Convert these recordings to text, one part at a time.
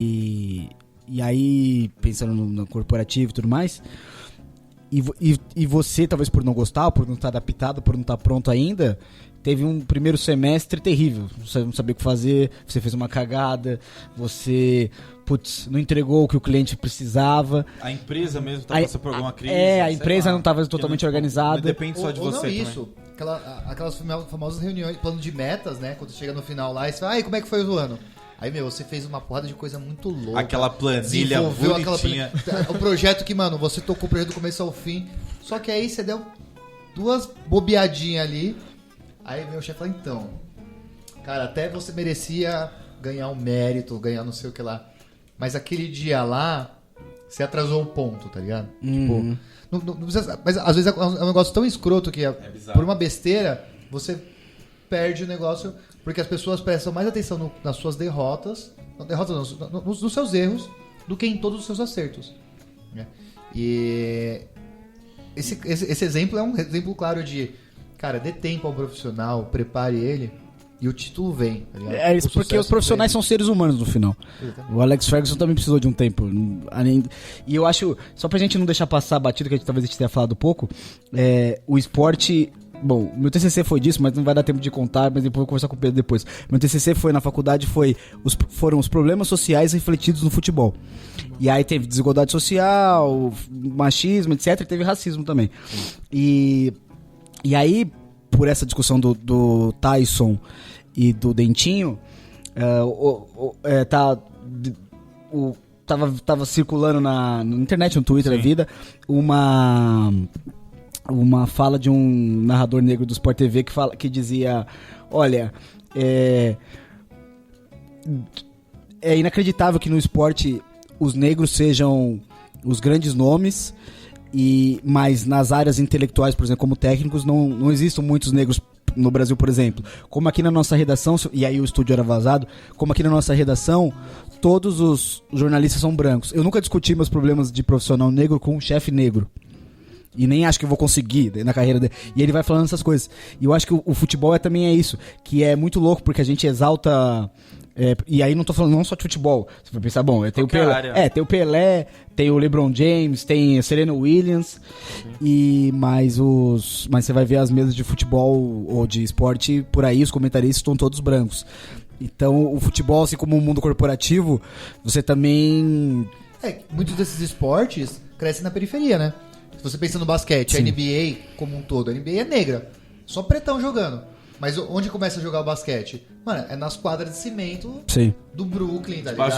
E aí, pensando no corporativo e tudo mais, e você, talvez por não gostar, por não estar adaptado, por não estar pronto ainda, teve um primeiro semestre terrível. Você não sabia o que fazer, você fez uma cagada, você não entregou o que o cliente precisava. A empresa mesmo estava passando por alguma crise. A empresa não estava totalmente organizada. Não depende só de você. Não também. isso. Aquelas famosas reuniões, plano de metas, né? Quando chega no final lá e você fala, como é que foi o ano? Aí, você fez uma porrada de coisa muito louca. Aquela planilha bonitinha. O projeto que, você tocou o projeto do começo ao fim. Só que aí você deu 2 bobeadinhas ali. Aí meu chefe falou, então, cara, até você merecia ganhar um mérito, ganhar não sei o que lá. Mas aquele dia lá, você atrasou um ponto, tá ligado? Uhum. Tipo, não precisa, mas às vezes é um negócio tão escroto que por uma besteira, você perde o negócio, porque as pessoas prestam mais atenção nas suas derrotas, nos seus erros, do que em todos os seus acertos. Né? E esse exemplo é um exemplo claro de, cara, dê tempo ao profissional, prepare ele, e o título vem. Tá ligado? É isso, porque os profissionais são seres humanos no final. Exatamente. O Alex Ferguson também precisou de um tempo. E eu acho, só pra gente não deixar passar a batida, que talvez a gente tenha falado pouco, o esporte... Bom, meu TCC foi disso, mas não vai dar tempo de contar, mas depois eu vou conversar com o Pedro depois. Meu TCC foi na faculdade, foram os problemas sociais refletidos no futebol. E aí teve desigualdade social, machismo, etc. E teve racismo também. E aí, por essa discussão do Tyson e do Dentinho, tava circulando na internet, no Twitter, da vida, uma fala de um narrador negro do Sport TV que dizia, olha, é inacreditável que no esporte os negros sejam os grandes nomes, mas nas áreas intelectuais, por exemplo, como técnicos, não existem muitos negros no Brasil, por exemplo. Como aqui na nossa redação, e aí o estúdio era vazado, como aqui na nossa redação, todos os jornalistas são brancos. Eu nunca discuti meus problemas de profissional negro com um chefe negro. E nem acho que eu vou conseguir na carreira dele. E ele vai falando essas coisas. E eu acho que o futebol também é isso. Que é muito louco, porque a gente exalta... e aí não tô falando não só de futebol. Você vai pensar, bom, tem o Pelé. Tem o Pelé, tem o LeBron James, tem a Serena Williams. Mas você vai ver as mesas de futebol ou de esporte por aí, os comentaristas estão todos brancos. Então o futebol, assim como o mundo corporativo, você também... muitos desses esportes crescem na periferia, né? Se você pensa no basquete, sim. A NBA como um todo, a NBA é negra, só pretão jogando. Mas onde começa a jogar o basquete? Mano, é nas quadras de cimento, sim. Do Brooklyn, tá ligado?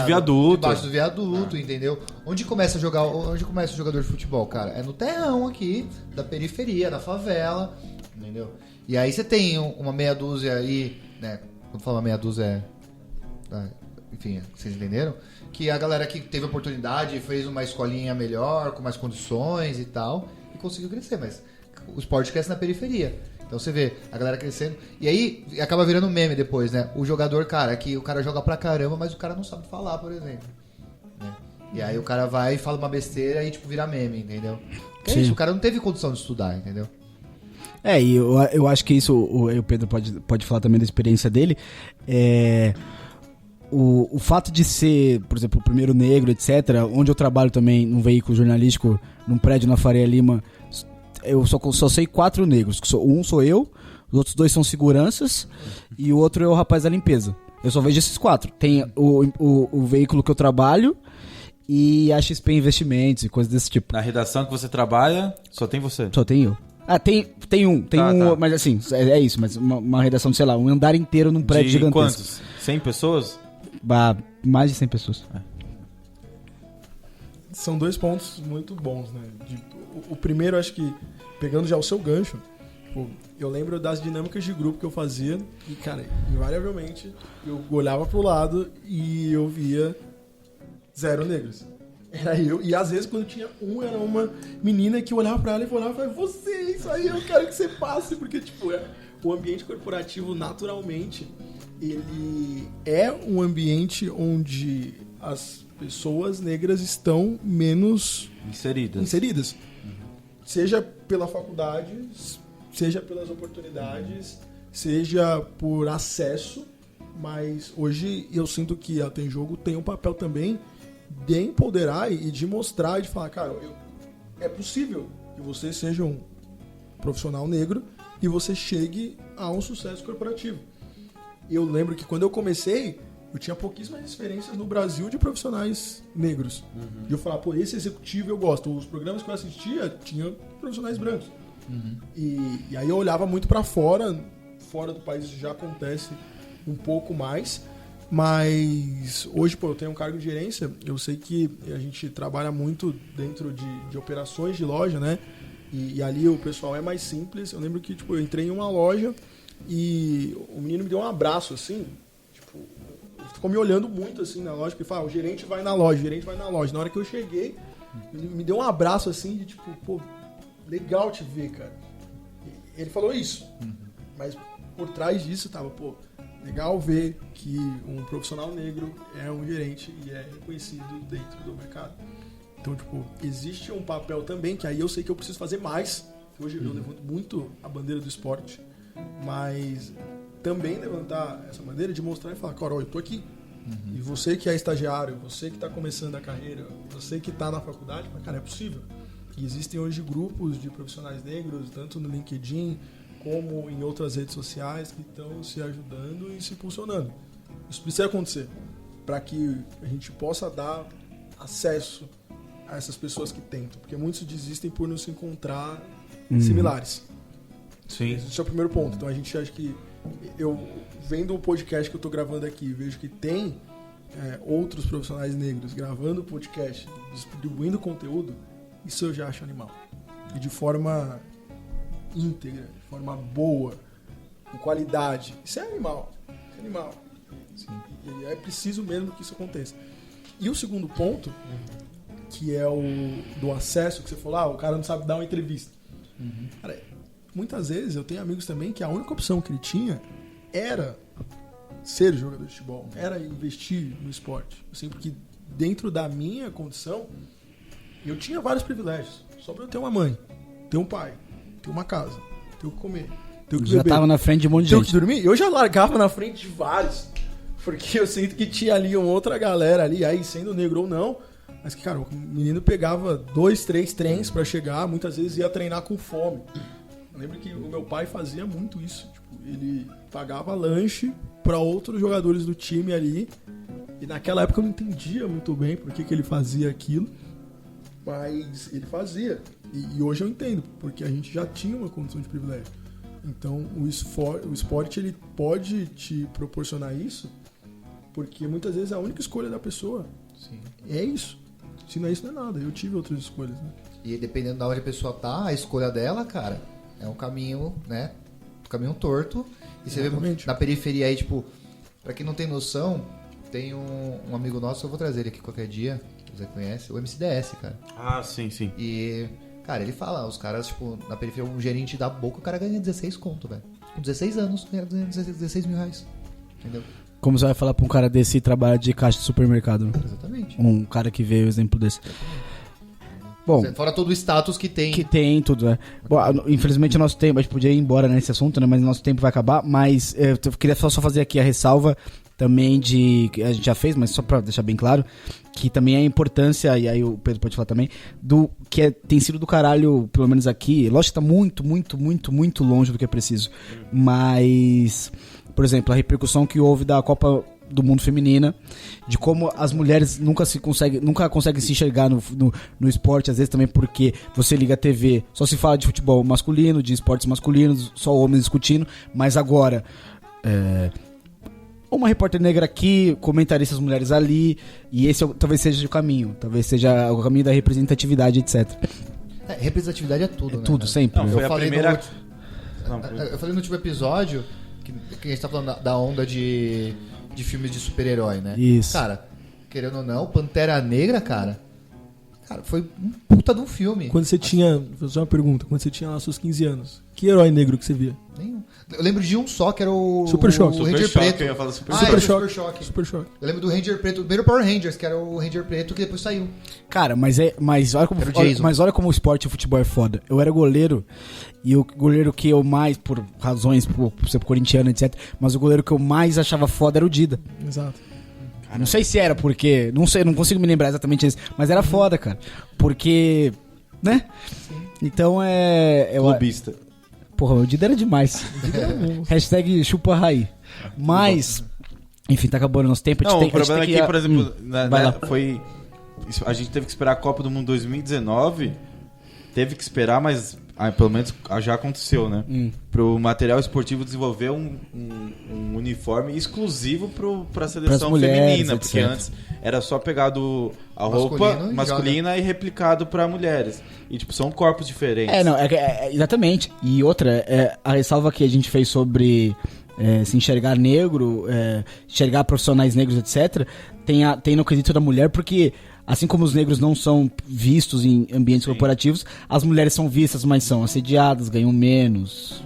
Debaixo do viaduto, entendeu? Onde começa o jogador de futebol, cara? É no terrão aqui, da periferia, da favela, entendeu? E aí você tem uma meia dúzia aí, né? Quando fala meia dúzia enfim, vocês entenderam? Que a galera que teve oportunidade fez uma escolinha melhor, com mais condições e tal, e conseguiu crescer, mas o esporte cresce na periferia. Então você vê a galera crescendo, e aí acaba virando meme depois, né? O jogador, cara, que o cara joga pra caramba, mas o cara não sabe falar, por exemplo. Né? E aí o cara vai e fala uma besteira e tipo vira meme, entendeu? É isso, o cara não teve condição de estudar, entendeu? E eu acho que isso, o Pedro pode falar também da experiência dele, O fato de ser, por exemplo, o primeiro negro, etc., onde eu trabalho também num veículo jornalístico, num prédio na Faria Lima, eu só sei 4 negros. Um sou eu, os outros 2 são seguranças e o outro é o rapaz da limpeza. Eu só vejo esses 4. Tem o veículo que eu trabalho e a XP Investimentos e coisas desse tipo. Na redação que você trabalha, só tem você? Só tem eu. Tem um, mas assim, é isso, mas uma redação, sei lá, um andar inteiro num prédio gigantesco. Quantos? 100 pessoas? Mais de 100 pessoas. São 2 pontos muito bons, né? O primeiro, acho que, pegando já o seu gancho, eu lembro das dinâmicas de grupo que eu fazia e, cara, invariavelmente, eu olhava pro lado e eu via 0 negros. Era eu, e às vezes quando tinha era uma menina que olhava pra ela e falava, você, isso aí eu quero que você passe, porque, tipo, o ambiente corporativo, naturalmente, ele é um ambiente onde as pessoas negras estão menos inseridas. Seja pela faculdade, seja pelas oportunidades, seja por acesso, Mas hoje eu sinto que a Tem Jogo tem um papel também de empoderar e de mostrar e de falar, cara, é possível que você seja um profissional negro e você chegue a um sucesso corporativo. Eu lembro que quando eu comecei, eu tinha pouquíssimas referências no Brasil de profissionais negros. E eu falava, pô, esse executivo eu gosto. Os programas que eu assistia tinham profissionais brancos. E aí eu olhava muito pra fora do país já acontece um pouco mais, mas hoje, pô, eu tenho um cargo de gerência, eu sei que a gente trabalha muito dentro de operações de loja, né? E ali o pessoal é mais simples. Eu lembro que, tipo, eu entrei em uma loja e o menino me deu um abraço, assim, tipo, ficou me olhando muito, assim, na loja, porque fala, o gerente vai na loja, o gerente vai na loja. Na hora que eu cheguei, ele me deu um abraço, assim, de tipo, pô, legal te ver, cara. Ele falou isso, mas por trás disso tava, pô, legal ver que um profissional negro é um gerente e é reconhecido dentro do mercado. Então, tipo, existe um papel também, que aí eu sei que eu preciso fazer mais. Hoje eu levanto muito a bandeira do esporte, mas também levantar essa bandeira de mostrar e falar, cara, eu tô aqui. E você que é estagiário, você que tá começando a carreira, você que tá na faculdade, cara, é possível. E existem hoje grupos de profissionais negros, tanto no LinkedIn como em outras redes sociais, que estão se ajudando e se impulsionando. Isso precisa acontecer para que a gente possa dar acesso a essas pessoas que tentam, porque muitos desistem por não se encontrar similares. Sim. Esse é o primeiro ponto. Então a gente acha que, eu vendo o podcast que eu estou gravando aqui, vejo que tem outros profissionais negros gravando podcast, distribuindo conteúdo, isso eu já acho animal. E de forma íntegra, de forma boa, com qualidade. Isso é animal. Isso é animal. Sim. E é preciso mesmo que isso aconteça. E o segundo ponto, que é o do acesso, que você falou, o cara não sabe dar uma entrevista. Cara, muitas vezes eu tenho amigos também que a única opção que ele tinha era ser jogador de futebol, era investir no esporte. Assim, porque dentro da minha condição, eu tinha vários privilégios. Só pra eu ter uma mãe, ter um pai, ter uma casa, ter o que comer, ter o que beber. Já tava na frente de um monte de ter o gente. que dormir. Eu já largava na frente de vários. Porque eu sinto que tinha ali uma outra galera ali, aí sendo negro ou não, mas que, cara, o menino pegava 2, 3 trens pra chegar, muitas vezes ia treinar com fome. Eu lembro que o meu pai fazia muito isso. Tipo, ele pagava lanche pra outros jogadores do time ali. E naquela época eu não entendia muito bem por que ele fazia aquilo. Mas ele fazia. E hoje eu entendo, porque a gente já tinha uma condição de privilégio. Então o esporte ele pode te proporcionar isso, porque muitas vezes a única escolha da pessoa é isso. Se não é isso, não é nada. Eu tive outras escolhas, né? E dependendo da onde a pessoa tá, a escolha dela, cara, é um caminho, né? Um caminho torto. E você vê na periferia aí, tipo, pra quem não tem noção, tem um amigo nosso, eu vou trazer ele aqui qualquer dia, que você conhece, o MCDS, cara. Ah, sim, sim. E, cara, ele fala, os caras, tipo, na periferia, um gerente da boca, o cara ganha 16 conto, velho. Com 16 anos, ganha 16 mil reais. Entendeu? Como você vai falar pra um cara desse trabalhar de caixa de supermercado? Né? Exatamente. Um cara que veio o exemplo desse. Bom, fora todo o status que tem. Que tem tudo, né? Bom, infelizmente o nosso tempo, a gente podia ir embora nesse assunto, né? Mas o nosso tempo vai acabar. Mas eu queria só fazer aqui a ressalva também de... que a gente já fez, mas só pra deixar bem claro, que também a importância, e aí o Pedro pode falar também, do que tem sido do caralho, pelo menos aqui. Lógico que tá muito, muito, muito, muito longe do que é preciso. Mas, por exemplo, a repercussão que houve da Copa do Mundo Feminina, de como as mulheres nunca conseguem se enxergar no esporte, às vezes também porque você liga a TV, só se fala de futebol masculino, de esportes masculinos, só homens discutindo, mas agora uma repórter negra aqui, comentaristas mulheres ali, e esse talvez seja o caminho, talvez seja o caminho da representatividade, etc. Representatividade é tudo, né? Tudo, sempre. Não, foi Eu a falei primeira... Eu falei no último episódio que a gente tá falando da onda de filmes de super-herói, né? Isso. Cara, querendo ou não, Pantera Negra, cara, Cara, foi um puta de um filme. Quando você tinha... Vou fazer uma pergunta. Quando você tinha lá seus 15 anos, que herói negro que você via? Nenhum. Eu lembro de um só, que era o... Super Choque. O Ranger Preto. Eu ia falar Super Ah, Choque. é, Super Super Choque. Choque. Super Choque. Eu lembro do Ranger Preto, o primeiro Power Rangers, que era o Ranger Preto, que depois saiu. Cara, mas olha como, Era o Jason. mas olha como o esporte e o futebol é foda. Eu era goleiro, e o goleiro que eu mais, por razões, por ser corintiano, etc., mas o goleiro que eu mais achava foda era o Dida. Exato. Não sei se era porque, não sei, não consigo me lembrar exatamente isso, mas era foda, cara. Porque, né? Então Clubista. Porra, o Dida era demais. Hashtag chupa Raí. Mas, enfim, tá acabando o nosso tempo. Não, o problema é que, por exemplo, vai lá. a gente teve que esperar a Copa do Mundo 2019. Teve que esperar, mas pelo menos já aconteceu, né? Pro material esportivo desenvolver um uniforme exclusivo pra seleção mulheres, feminina. etc. Porque antes era só pegado a Masculino roupa e masculina e replicado pra mulheres. E, tipo, são corpos diferentes. Exatamente. E outra, a ressalva que a gente fez sobre se enxergar negro, enxergar profissionais negros, etc., tem no quesito da mulher, porque assim como os negros não são vistos em ambientes corporativos, as mulheres são vistas, mas são assediadas, ganham menos,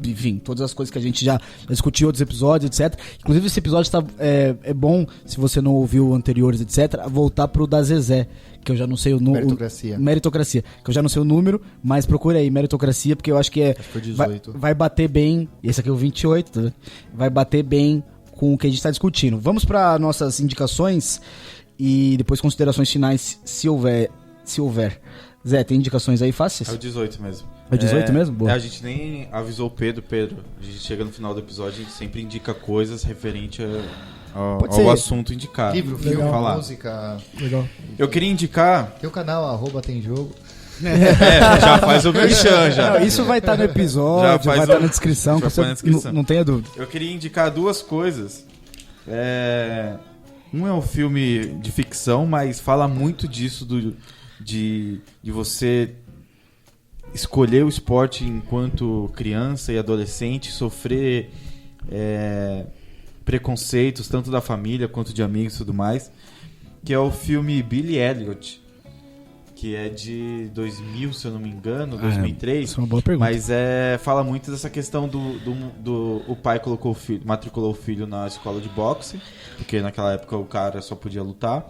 enfim, todas as coisas que a gente já discutiu em outros episódios, etc. Inclusive esse episódio é bom, se você não ouviu anteriores, etc., voltar pro da Zezé, que eu já não sei o número. Meritocracia, que eu já não sei o número, mas procura aí, Meritocracia, porque eu acho que foi 18. vai bater bem, esse aqui é o 28, né? Vai bater bem com o que a gente está discutindo. Vamos para nossas indicações e depois considerações finais, se houver. Zé, tem indicações aí fáceis? É o 18 mesmo. É o 18 mesmo? Boa. A gente nem avisou o Pedro. A gente chega no final do episódio, a gente sempre indica coisas referente ao assunto indicado. Livro, filme, falar. música. Legal. Eu queria indicar... Teu canal, @tem jogo. Já faz o merchan, já. Não, isso vai estar no episódio, vai estar na descrição, que põe na descrição. Não tenha dúvida. Eu queria indicar duas coisas. Um é um filme de ficção, mas fala muito disso de você escolher o esporte enquanto criança e adolescente, sofrer preconceitos tanto da família quanto de amigos e tudo mais, que é o filme Billy Elliot, que é de 2000, se eu não me engano, 2003. Isso é uma boa pergunta. Mas fala muito dessa questão o pai matriculou o filho na escola de boxe, porque naquela época o cara só podia lutar,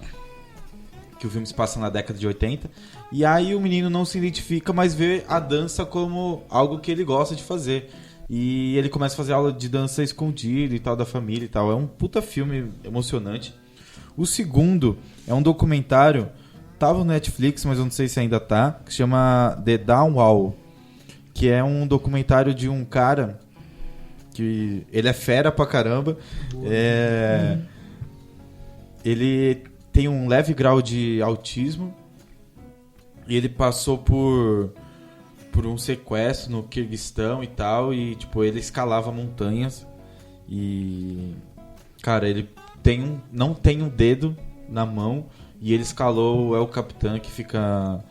que o filme se passa na década de 80, e aí o menino não se identifica, mas vê a dança como algo que ele gosta de fazer. E ele começa a fazer aula de dança escondido e tal, da família e tal. É um puta filme emocionante. O segundo é um documentário, tava no Netflix, mas eu não sei se ainda tá, que se chama The Down Wall, que é um documentário de um cara que ele é fera pra caramba. Ele tem um leve grau de autismo e ele passou por um sequestro no Quirguistão e tal, e tipo, ele escalava montanhas e, cara, ele não tem um dedo na mão, e ele escalou o El Capitan, que fica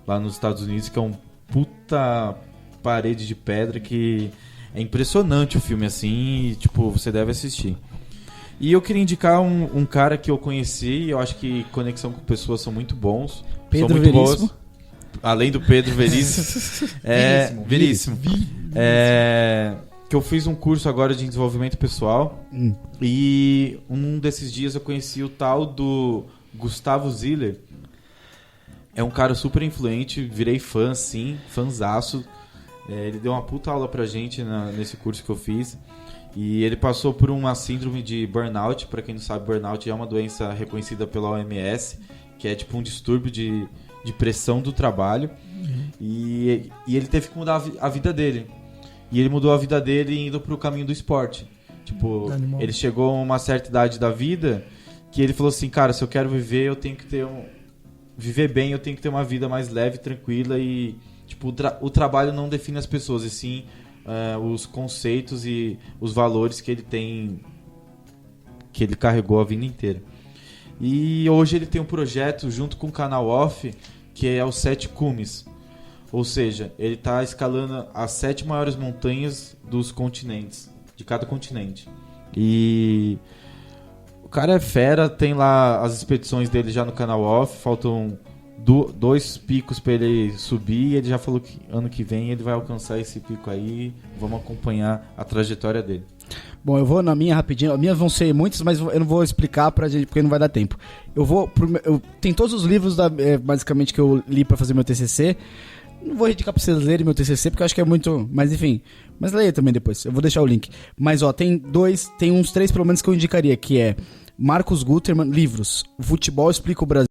lá nos Estados Unidos, que é um puta parede de pedra, que é impressionante o filme, assim, e, tipo, você deve assistir. E eu queria indicar um cara que eu conheci, eu acho que conexão com pessoas são muito bons. Pedro são muito Veríssimo. boas. Além do Pedro Veríssimo. Veríssimo. Que eu fiz um curso agora de desenvolvimento pessoal. E um desses dias eu conheci o tal do Gustavo Ziller. É um cara super influente, virei fã, sim, fãzaço. Ele deu uma puta aula pra gente nesse curso que eu fiz. E ele passou por uma síndrome de burnout. Pra quem não sabe, burnout é uma doença reconhecida pela OMS, que é tipo um distúrbio de pressão do trabalho. E ele teve que mudar a vida dele. E ele mudou a vida dele indo pro caminho do esporte. Tipo, ele chegou a uma certa idade da vida que ele falou assim, cara, se eu quero viver, eu tenho que ter viver bem, eu tenho que ter uma vida mais leve, tranquila, e tipo, o trabalho não define as pessoas, e sim os conceitos e os valores que ele tem, que ele carregou a vida inteira. E hoje ele tem um projeto junto com o canal Off, que é o 7 Cumes. Ou seja, ele está escalando as 7 maiores montanhas dos continentes, de cada continente. E o cara é fera, tem lá as expedições dele já no canal Off, faltam 2 picos pra ele subir, e ele já falou que ano que vem ele vai alcançar esse pico aí. Vamos acompanhar a trajetória dele. Bom, eu vou na minha rapidinho. As minhas vão ser muitas, mas eu não vou explicar pra gente, porque não vai dar tempo. Tem todos os livros, basicamente, que eu li pra fazer meu TCC. Não vou indicar pra vocês lerem meu TCC, porque eu acho que é muito... Mas enfim, mas leia também depois. Eu vou deixar o link. Mas ó, tem uns 3 pelo menos que eu indicaria, que é Marcus Guterman, livros. O Futebol Explica o Brasil.